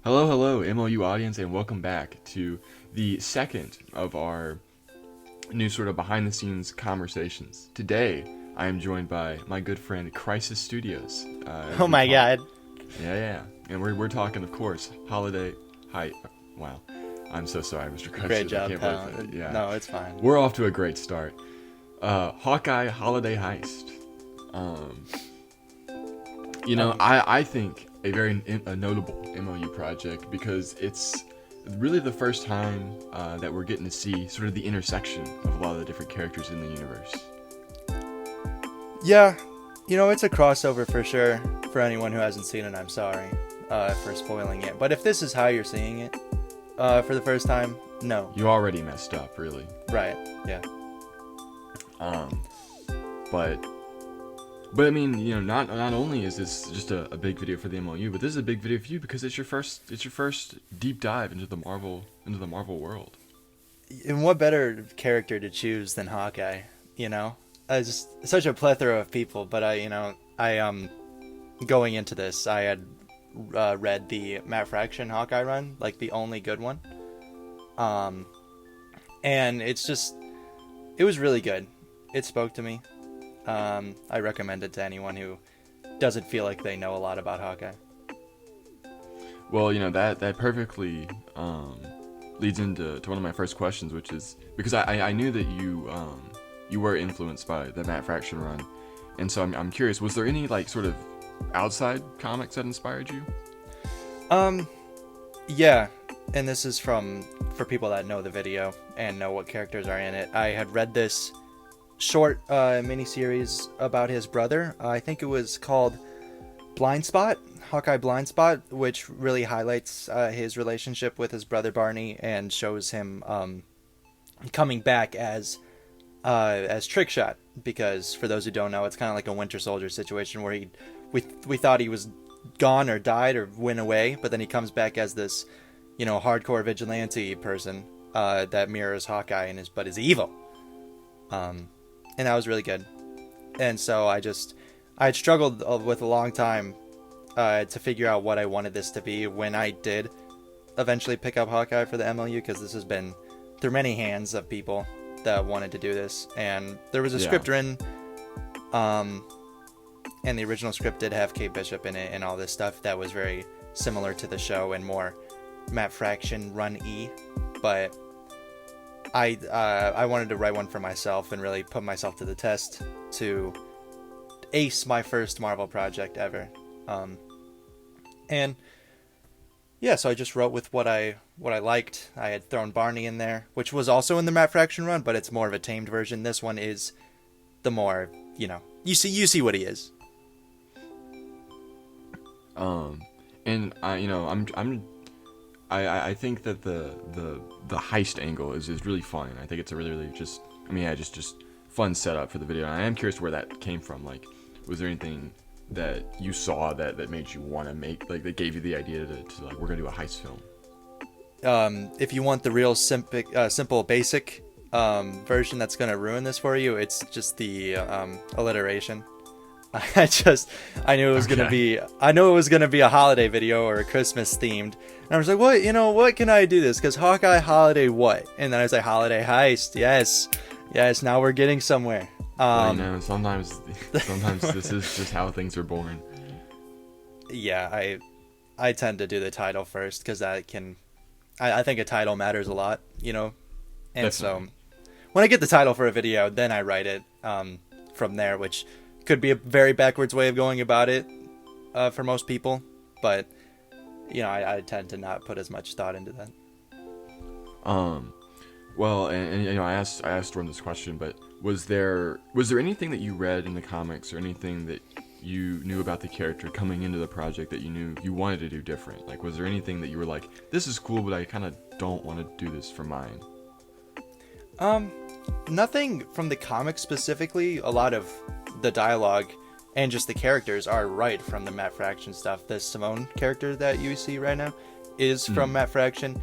Hello, MOU audience, and welcome back to the second of our new sort of behind-the-scenes conversations. Today, I am joined by my good friend Crisis Studios. Oh my god. Yeah, and we're talking, of course, Holiday Height. Wow, I'm so sorry, Mr. Crisis. Great job, I can't pal. believe it. Yeah, No, it's fine. we're off to a great start. Hawkeye Holiday Heist. Um, I think a notable MOU project because it's really the first time that we're getting to see sort of the intersection of a lot of the different characters in the universe. Yeah, it's a crossover for sure. For anyone who hasn't seen it, I'm sorry for spoiling it. But if this is how you're seeing it for the first time, no. You already messed up, really. Right, yeah. But I mean, not only is this just a big video for the MOU, but this is a big video for you because it's your first deep dive into the Marvel world. And what better character to choose than Hawkeye? Just such a plethora of people. But I going into this, I had read the Matt Fraction Hawkeye run, like the only good one. And it was really good. It spoke to me. I recommend it to anyone who doesn't feel like they know a lot about Hawkeye. Well, that perfectly leads into one of my first questions, which is because I knew that you were influenced by the Matt Fraction run, and so I'm curious, was there any like sort of outside comics that inspired you? Yeah, and this is for people that know the video and know what characters are in it. I had read this short miniseries about his brother. I think it was called Blind Spot, Hawkeye Blind Spot, which really highlights his relationship with his brother Barney and shows him coming back as Trickshot. Because for those who don't know, it's kind of like a Winter Soldier situation where we thought he was gone or died or went away, but then he comes back as this hardcore vigilante person that mirrors Hawkeye and is evil. And that was really good. And so I had struggled with a long time to figure out what I wanted this to be when I did eventually pick up Hawkeye for the MLU, because this has been through many hands of people that wanted to do this. And there was a script written, and the original script did have Kate Bishop in it and all this stuff that was very similar to the show and more Matt Fraction run-y. But I wanted to write one for myself and really put myself to the test to ace my first Marvel project ever. And yeah, so I just wrote with what I liked. I had thrown Barney in there, which was also in the Matt Fraction run, but it's more of a tamed version. This one is the more, you see what he is. And I think that the heist angle is really fun. I think it's a really just fun setup for the video. And I am curious where that came from. Like, was there anything that you saw that made you want to make, like, that gave you the idea to like, we're gonna do a heist film? If you want the real simple basic version that's gonna ruin this for you, it's just the alliteration. I knew it was gonna be a holiday video or a Christmas themed, and I was like, what can I do this? Because Hawkeye holiday what? And then I was like, holiday heist. Yes. Now we're getting somewhere. Sometimes this is just how things are born. Yeah, I tend to do the title first because I think a title matters a lot, and Definitely. So when I get the title for a video, then I write it from there, which could be a very backwards way of going about it for most people, but I tend to not put as much thought into that. Well, and I asked Storm this question, but was there anything that you read in the comics or anything that you knew about the character coming into the project that you knew you wanted to do different? Like, was there anything that you were like, this is cool, but I kind of don't want to do this for mine? Nothing from the comics specifically. A lot of the dialogue and just the characters are right from the Matt Fraction stuff. The Simone character that you see right now is from Matt Fraction.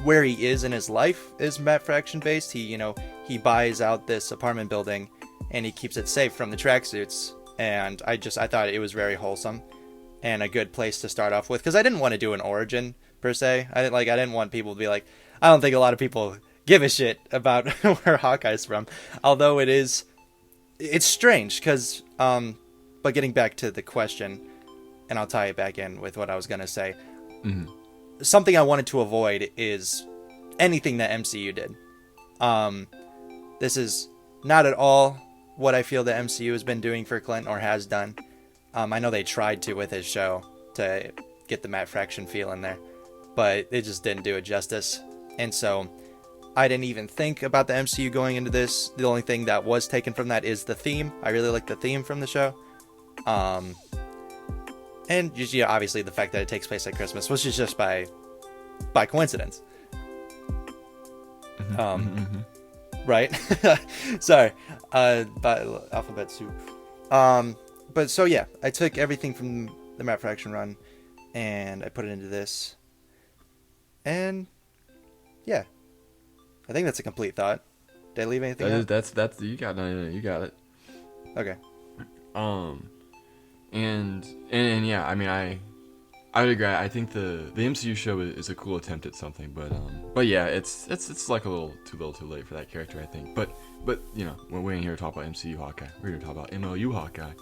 Where he is in his life is Matt Fraction based. He buys out this apartment building and he keeps it safe from the tracksuits. And I thought it was very wholesome. and a good place to start off with, because I didn't want to do an origin per se. I didn't want people to be like, I don't think a lot of people give a shit about where Hawkeye's from, although it's strange because but getting back to the question, and I'll tie it back in with what I was gonna say. Mm-hmm. Something I wanted to avoid is anything that MCU did. This is not at all what I feel the MCU has been doing for Clint or has done. I know they tried to with his show to get the Matt Fraction feel in there, but it just didn't do it justice. And so I didn't even think about the MCU going into this. The only thing that was taken from that is the theme. I really like the theme from the show. And obviously the fact that it takes place at Christmas, which is just by coincidence. Right? Sorry. By alphabet soup. But so yeah, I took everything from the Matt Fraction run and I put it into this. And yeah, I think that's a complete thought. Did I leave anything out? That's you got it. You got it. Okay. And yeah, I mean, I would agree. I think the MCU show is a cool attempt at something, but yeah, it's like a little too late for that character, I think. But you know, we're in here to talk about MCU Hawkeye. We're here to talk about MLU Hawkeye.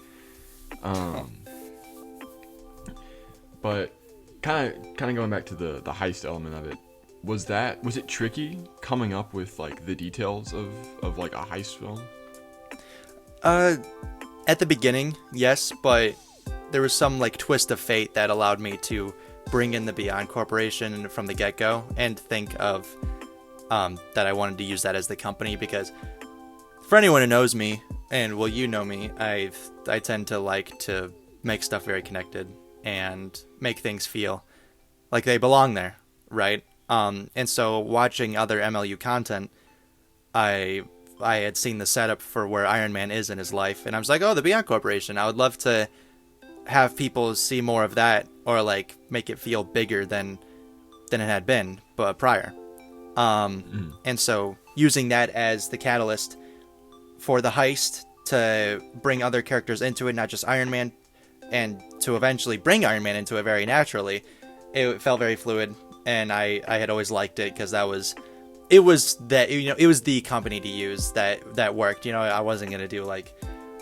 But kind of going back to the heist element of it, was it tricky coming up with like the details of like a heist film? At the beginning, yes, but there was some like twist of fate that allowed me to bring in the Beyond Corporation from the get-go and think of that I wanted to use that as the company, because for anyone who knows me, and well, you know me, I tend to like to make stuff very connected and make things feel like they belong there, right? And so watching other MLU content, I had seen the setup for where Iron Man is in his life, and I was like, oh, the Beyond Corporation. I would love to have people see more of that, or like make it feel bigger than it had been but prior. And so using that as the catalyst for the heist to bring other characters into it, not just Iron Man, and to eventually bring Iron Man into it very naturally, it felt very fluid, and I had always liked it because it was the company to use that worked. You know, I wasn't gonna do like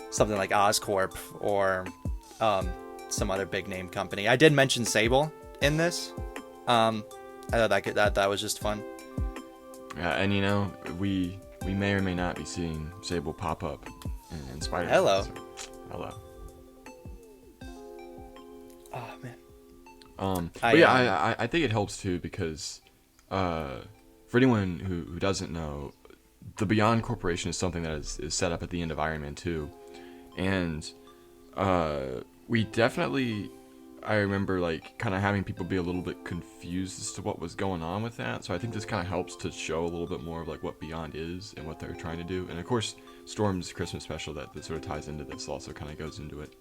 something like Oscorp or some other big name company. I did mention Sable in this. I thought that was just fun. Yeah, and you know, we may or may not be seeing Sable pop up in Spider-Man. Hello. Hello. Oh man. But yeah, I think it helps too because for anyone who doesn't know, the Beyond Corporation is something that is set up at the end of Iron Man 2. And we definitely, I remember like kind of having people be a little bit confused as to what was going on with that. So I think this kind of helps to show a little bit more of like what Beyond is and what they're trying to do. And of course, Storm's Christmas special that sort of ties into this also kind of goes into it.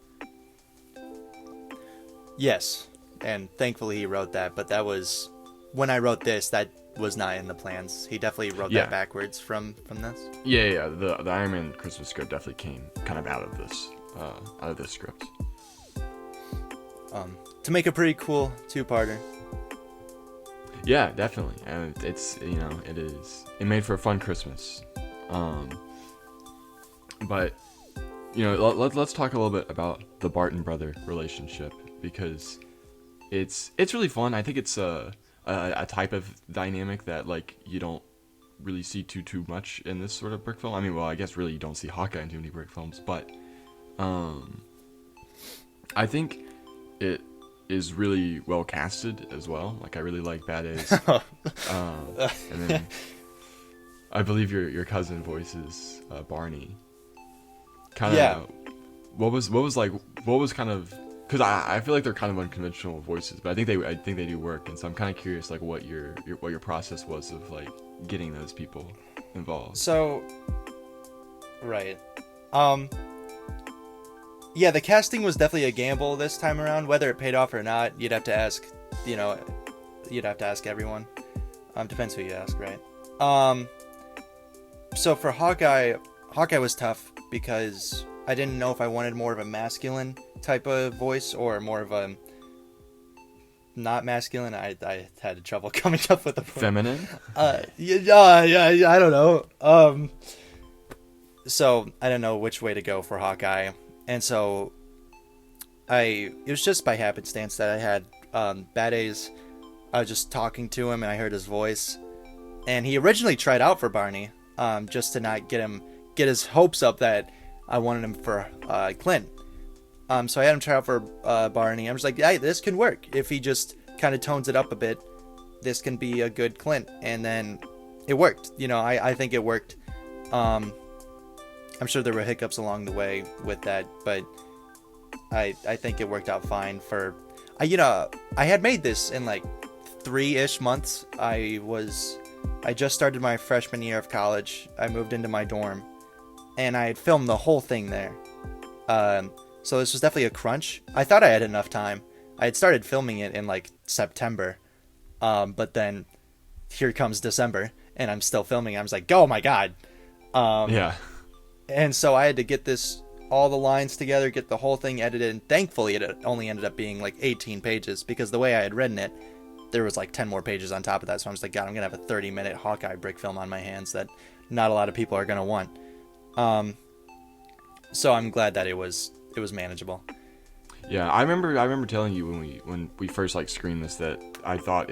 Yes, and thankfully he wrote that, but that was, when I wrote this, that was not in the plans. He definitely wrote that backwards from this. Yeah. The Iron Man Christmas script definitely came kind of out of this script. To make a pretty cool two-parter. Yeah, definitely, and it's it made for a fun Christmas. But let's talk a little bit about the Barton brother relationship, because it's really fun. I think it's a type of dynamic that like you don't really see too much in this sort of brick film. I mean, well, I guess really you don't see Hawkeye in too many brick films, but I think it is really well casted as well. Like I really like Bad A's. And then I believe your cousin voices Barney. What was kind of, because I feel like they're kind of unconventional voices, but I think they do work, and so I'm kind of curious like what your process was of like getting those people involved. So, right, yeah, the casting was definitely a gamble this time around. Whether it paid off or not, you'd have to ask. You'd have to ask everyone. Depends who you ask, right? So for Hawkeye was tough because I didn't know if I wanted more of a masculine type of voice or more of a not masculine. I had trouble coming up with a feminine. Yeah, I don't know. So I don't know which way to go for Hawkeye, and so it was just by happenstance that I had Bad A's. I was just talking to him and I heard his voice, and he originally tried out for Barney, just to not get his hopes up that I wanted him for Clint. So I had him try out for Barney. I'm just like, yeah, this can work if he just kind of tones it up a bit. This can be a good Clint, and then it worked. I think it worked. I'm sure there were hiccups along the way with that, but I think it worked out fine for. I had made this in like 3-ish months. I just started my freshman year of college. I moved into my dorm, and I had filmed the whole thing there. So this was definitely a crunch. I thought I had enough time. I had started filming it in like September, but then here comes December, and I'm still filming. I was like, oh my god. Yeah. And so I had to get all the lines together, get the whole thing edited, and thankfully it only ended up being like 18 pages, because the way I had written it, there was like 10 more pages on top of that. So I'm just like, God, I'm gonna have a 30-minute Hawkeye brick film on my hands that not a lot of people are gonna want. So I'm glad that it was manageable. Yeah, I remember telling you when we first like screened this that I thought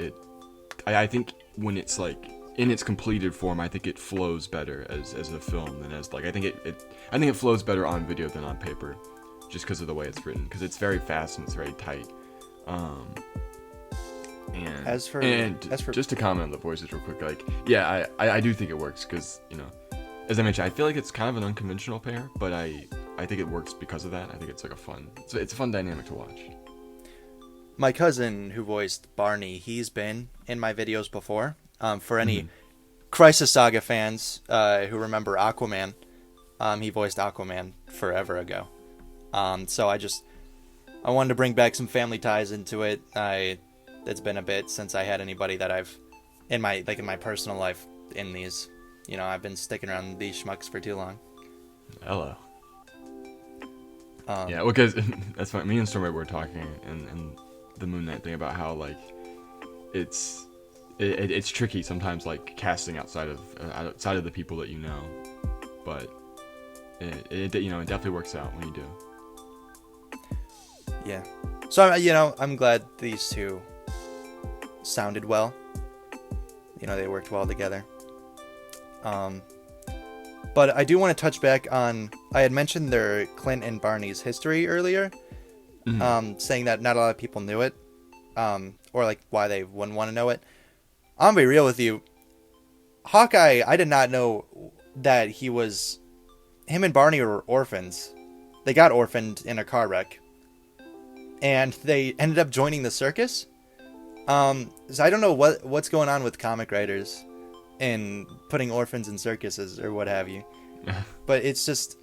I think when it's like in its completed form, I think it flows better as a film than as like I think it flows better on video than on paper, just because of the way it's written, because it's very fast and it's very tight. And as for just to comment on the voices real quick, like yeah, I do think it works because as I mentioned, I feel like it's kind of an unconventional pair, but I think it works because of that. I think it's like it's a fun dynamic to watch. My cousin who voiced Barney, he's been in my videos before. For any Crisis Saga fans who remember Aquaman, he voiced Aquaman forever ago. So I wanted to bring back some family ties into it. It's been a bit since I had anybody that I've in my personal life in these. I've been sticking around these schmucks for too long. Hello. Yeah, because that's fine. Me and Stormy were talking and the Moon Knight thing about how like it's tricky sometimes, like casting outside of the people that you know, but it definitely works out when you do. Yeah. So I'm glad these two sounded well. They worked well together. But I do want to touch back on, I had mentioned their Clint and Barney's history earlier, saying that not a lot of people knew it, or like why they wouldn't want to know it. I'm gonna be real with you. Hawkeye, I did not know that him and Barney were orphans. They got orphaned in a car wreck, and they ended up joining the circus. So I don't know what's going on with comic writers and putting orphans in circuses or what have you. But it's just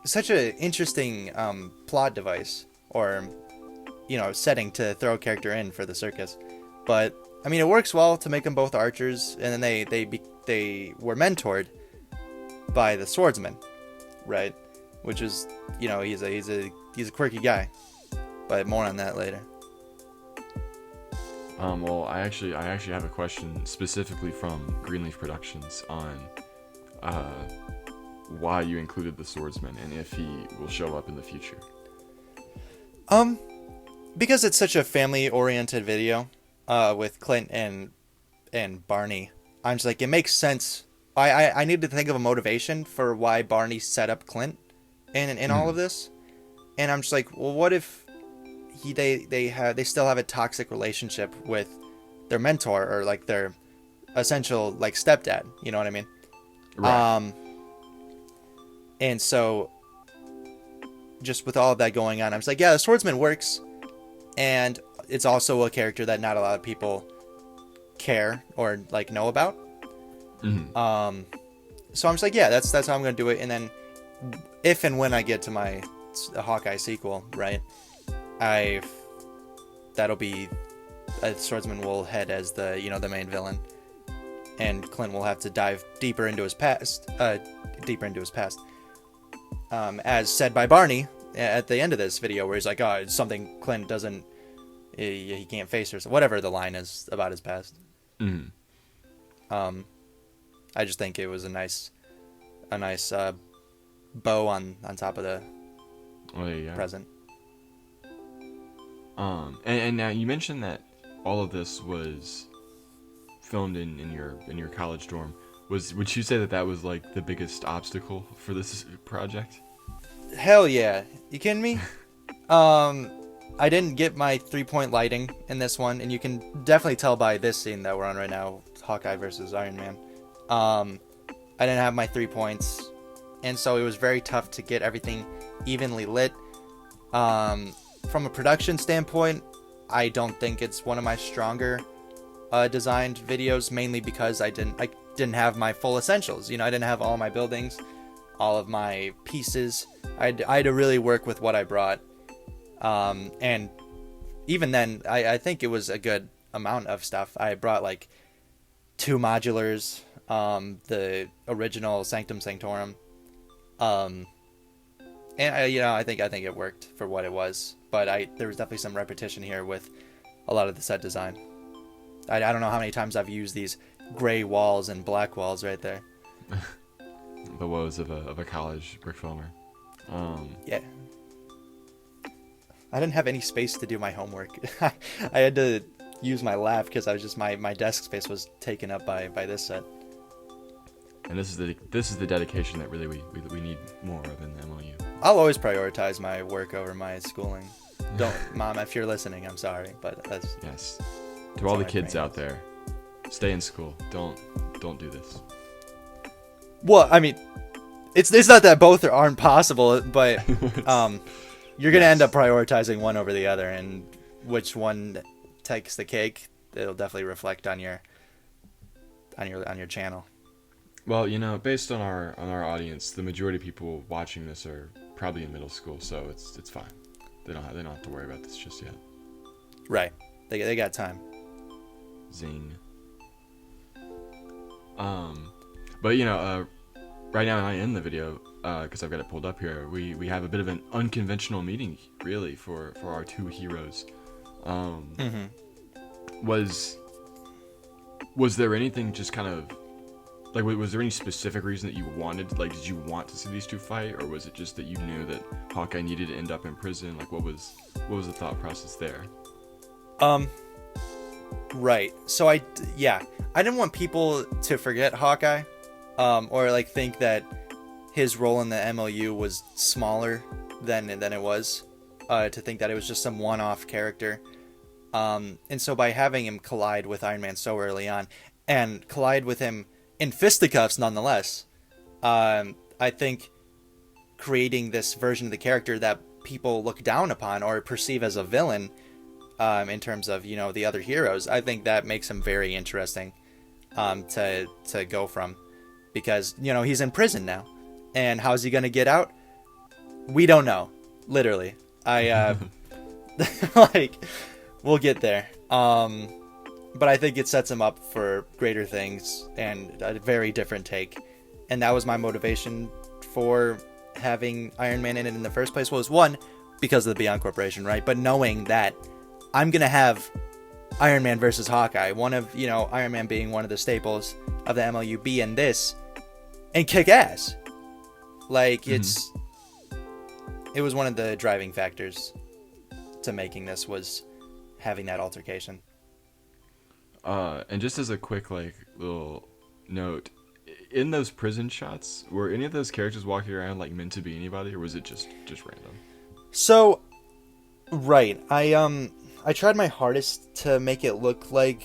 such an interesting plot device or setting to throw a character in for the circus. But I mean, it works well to make them both archers, and then they were mentored by the swordsman, right? Which is he's a quirky guy, but more on that later. Well, I actually have a question specifically from Greenleaf Productions on why you included the swordsman and if he will show up in the future. Because it's such a family-oriented video with Clint and Barney. I'm just like, it makes sense. I need to think of a motivation for why Barney set up Clint in all of this, and I'm just like, well, what if they still have a toxic relationship with their mentor or like their essential like stepdad, you know what I mean? Right. And so just with all of that going on, I'm just like, yeah, the swordsman works, and it's also a character that not a lot of people care or like know about. So I'm just like, yeah, that's how I'm gonna do it. And then if and when I get to my Hawkeye sequel, right, that'll be a swordsman will head as the the main villain, and Clint will have to dive deeper into his past. as said by Barney at the end of this video, where he's like, "Oh, it's something Clint doesn't, he can't face," or whatever the line is about his past. Mm. I just think it was a nice bow on top of the present. And now you mentioned that all of this was filmed in your college dorm. Would you say that was like the biggest obstacle for this project? Hell yeah. You kidding me? I didn't get my 3-point lighting in this one, and you can definitely tell by this scene that we're on right now, Hawkeye versus Iron Man. I didn't have my 3 points, and so it was very tough to get everything evenly lit. From a production standpoint, I don't think it's one of my stronger designed videos, mainly because I didn't have my full essentials. I didn't have all my buildings, all of my pieces. I had to really work with what I brought. And even then, I think it was a good amount of stuff. I brought like 2 modulars, the original Sanctum Sanctorum. And I think it worked for what it was, but there was definitely some repetition here with a lot of the set design. I don't know how many times I've used these gray walls and black walls right there. The woes of a college brick filmer. Yeah. I didn't have any space to do my homework. I had to use my lab because I was just my desk space was taken up by this set. And this is the dedication that really we need more of in the MLU. I'll always prioritize my work over my schooling. Don't, Mom, if you're listening, I'm sorry, but that's yes. To all the kids out there, stay in school. Don't do this. Well, I mean, it's not that both aren't possible, but you're gonna end up prioritizing one over the other, and which one takes the cake, it'll definitely reflect on your channel. Well, based on our audience, the majority of people watching this are probably in middle school, so it's fine. They don't have to worry about this just yet. Right. They got time. Zing. But right now I end the video because I've got it pulled up here. We have a bit of an unconventional meeting, really, for our 2 heroes. Was there anything just kind of like, was there any specific reason that you wanted? Like, did you want to see these 2 fight, or was it just that you knew that Hawkeye needed to end up in prison? Like, what was the thought process there? Right. So I didn't want people to forget Hawkeye, or like think that his role in the MLU was smaller than it was, to think that it was just some one-off character. And so by having him collide with Iron Man so early on, and collide with him in fisticuffs nonetheless, I think creating this version of the character that people look down upon or perceive as a villain, in terms of the other heroes, I think that makes him very interesting to go from, because he's in prison now, and how's he gonna get out? We don't know, literally. Like, we'll get there. But I think it sets him up for greater things and a very different take. And that was my motivation for having Iron Man in it in the first place, was one, because of the Beyond Corporation, right? But knowing that I'm going to have Iron Man versus Hawkeye, one of, Iron Man being one of the staples of the MLU, be in this and kick ass. Like, it was one of the driving factors to making this, was having that altercation. And just as a quick little note, in those prison shots, were any of those characters walking around meant to be anybody, or was it just random? So, right, I tried my hardest to make it look like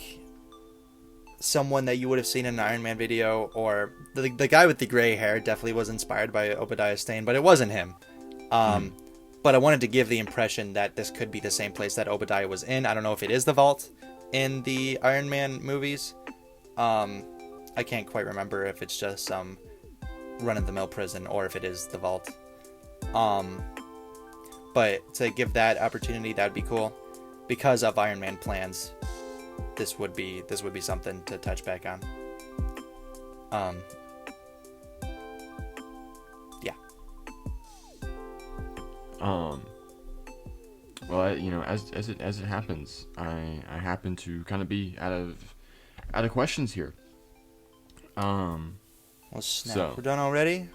someone that you would have seen in an Iron Man video, or the guy with the gray hair definitely was inspired by Obadiah Stane, but it wasn't him. But I wanted to give the impression that this could be the same place that Obadiah was in. I don't know if it is the vault in the Iron Man movies. I can't quite remember if it's just some run-of-the-mill prison or if it is the vault. But to give that opportunity, that'd be cool. Because of Iron Man plans, this would be something to touch back on. Yeah. Um, well, as it happens, I happen to kind of be out of questions here. Well, snap. So We're done already?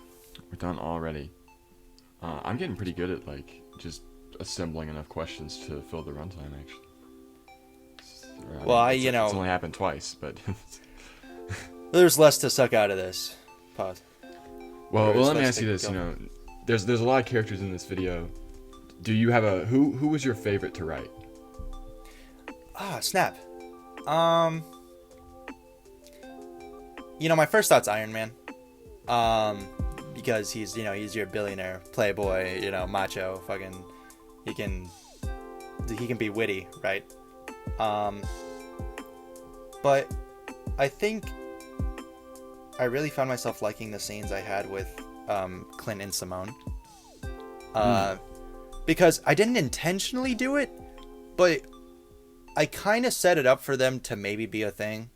we're done already. I'm getting pretty good at like just assembling enough questions to fill the runtime. Actually, Well, it's only happened twice, but there's less to suck out of this. Pause. well, There's let me less ask to you this. go. You know, there's a lot of characters in this video. Do you have a who was your favorite to write? Ah, snap. My first thought's Iron Man. Because he's your billionaire, playboy, macho, fucking, he can be witty, right? But I think I really found myself liking the scenes I had with Clint and Simone. Because I didn't intentionally do it, but I kind of set it up for them to maybe be a thing.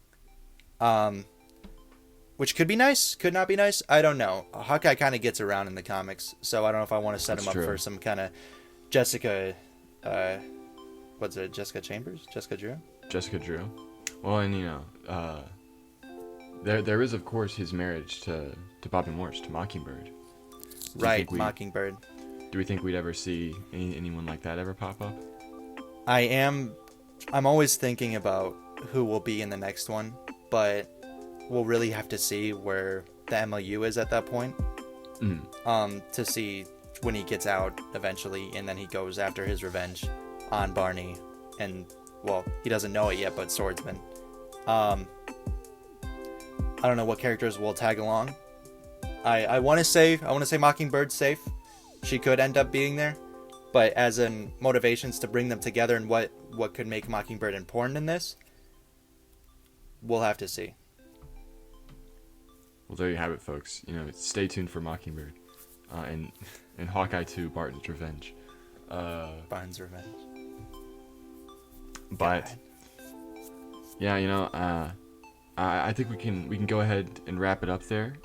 Which could be nice, could not be nice. I don't know. Hawkeye kind of gets around in the comics, so I don't know if I want to set him up for some kind of Jessica. What's it? Jessica Chambers? Jessica Drew? Jessica Drew. Well, and there is of course his marriage to Bobby Morse, to Mockingbird. Right, Mockingbird. Do we think we'd ever see anyone like that ever pop up? I'm always thinking about who will be in the next one, but we'll really have to see where the MLU is at that point. To see when he gets out eventually, and then he goes after his revenge on Barney, and well, he doesn't know it yet, but Swordsman. I don't know what characters will tag along. I want to say Mockingbird's safe. She could end up being there, but as in motivations to bring them together and what could make Mockingbird important in this, we'll have to see. Well, there you have it, folks. Stay tuned for Mockingbird, and Hawkeye 2: Barton's Revenge. Barton's Revenge. But God. yeah, I think we can go ahead and wrap it up there.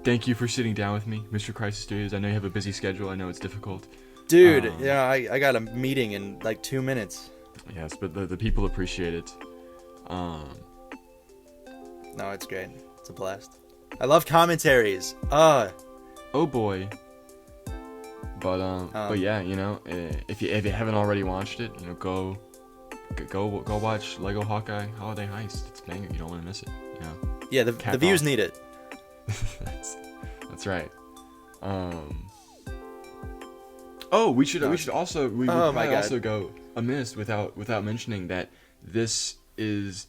Thank you for sitting down with me, Mr. Crisis Studios. I know you have a busy schedule. I know it's difficult. Dude, I got a meeting in like 2 minutes. Yes, but the people appreciate it. No, it's great. It's a blast. I love commentaries. Oh boy. But yeah, if you haven't already watched it, go watch Lego Hawkeye Holiday Heist. It's banger. You don't want to miss it. Yeah, the views need it. that's right. We should also also go amiss without mentioning that this is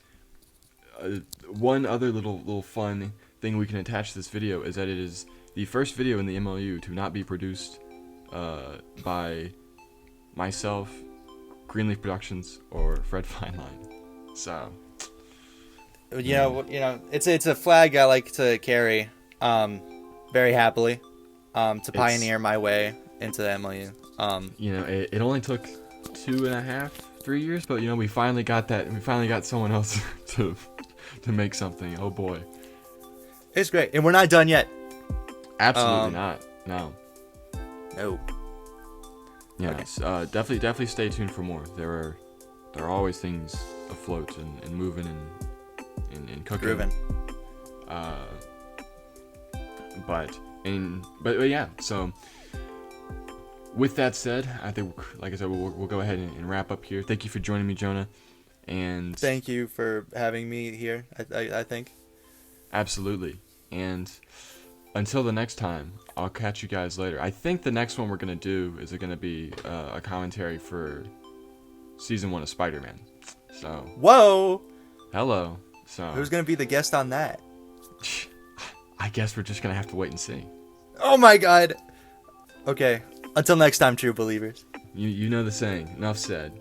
one other little fun thing we can attach to this video is that it is the first video in the MLU to not be produced by myself, Greenleaf Productions, or Fred Feinlein. So it's a flag I like to carry very happily to pioneer my way into the MLU. It only took 2.5-3 years, but we finally got that. We finally got someone else to make something. Oh boy, it's great, and we're not done yet. Absolutely not. No. Yes, okay. Definitely stay tuned for more. There are always things afloat and moving and cooking. Grooving. But yeah. So with that said, I think, like I said, we'll go ahead and wrap up here. Thank you for joining me, Jonah. And thank you for having me here. I think. Absolutely. And until the next time, I'll catch you guys later. I think the next one we're gonna do is gonna be a commentary for season 1 of Spider-Man. So. Whoa. Hello. So. Who's gonna be the guest on that? I guess we're just gonna have to wait and see. Oh my God. Okay. Until next time, true believers. You know the saying. Enough said.